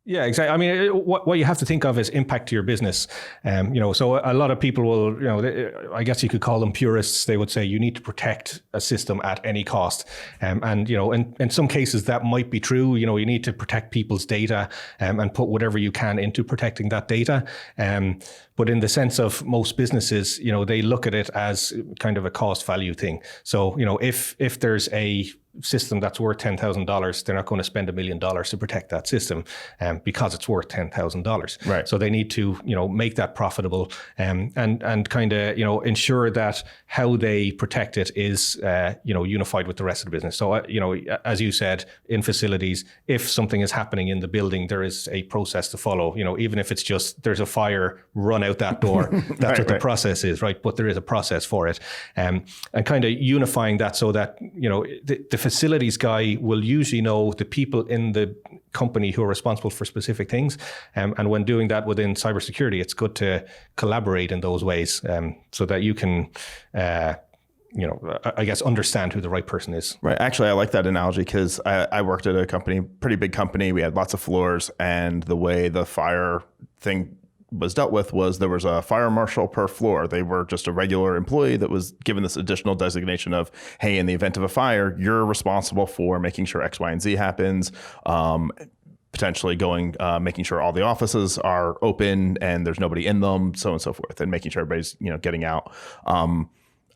Yeah, exactly. I mean, what you have to think of is impact to your business. So a lot of people will, I guess you could call them purists. They would say you need to protect a system at any cost. In some cases that might be true. You need to protect people's data and put whatever you can into protecting that data. But in the sense of most businesses, they look at it as kind of a cost value thing. So, if there's a system that's worth $10,000, they're not going to spend $1 million to protect that system because it's worth $10,000. Right. So they need to, make that profitable and kind of, ensure that how they protect it is, unified with the rest of the business. So, as you said, in facilities, if something is happening in the building, there is a process to follow. Even if it's just there's a fire, run out that door. That's what the process is, right? But there is a process for it, and kind of unifying that so that the facilities guy will usually know the people in the company who are responsible for specific things. And when doing that within cybersecurity, it's good to collaborate in those ways so that you can, I guess, understand who the right person is. Right. Actually, I like that analogy because I worked at a company, pretty big company. We had lots of floors, and the way the fire thing was dealt with was there was a fire marshal per floor. They were just a regular employee that was given this additional designation of, hey, in the event of a fire, you're responsible for making sure X, Y, and Z happens, potentially making sure all the offices are open and there's nobody in them, so on and so forth, and making sure everybody's, getting out.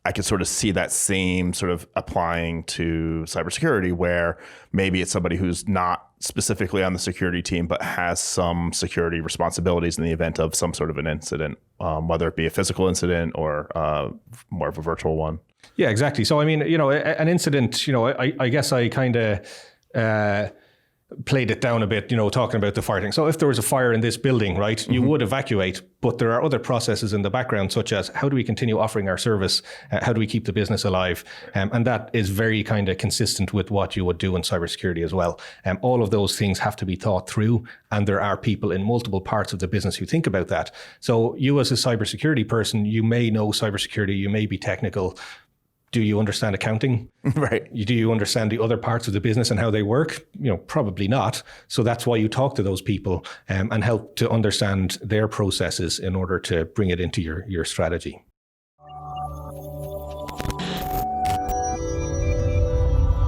I could sort of see that same sort of applying to cybersecurity, where maybe it's somebody who's not specifically on the security team, but has some security responsibilities in the event of some sort of an incident, whether it be a physical incident or more of a virtual one. Yeah, exactly. So, I mean, an incident, I guess I kind of played it down a bit, talking about the fire thing. So if there was a fire in this building, right, you would evacuate, but there are other processes in the background, such as how do we continue offering our service? How do we keep the business alive? And that is very kind of consistent with what you would do in cybersecurity as well. All of those things have to be thought through, and there are people in multiple parts of the business who think about that. So you as a cybersecurity person, you may know cybersecurity, you may be technical. Do you understand accounting? Right. Do you understand the other parts of the business and how they work? Probably not. So that's why you talk to those people and help to understand their processes in order to bring it into your strategy.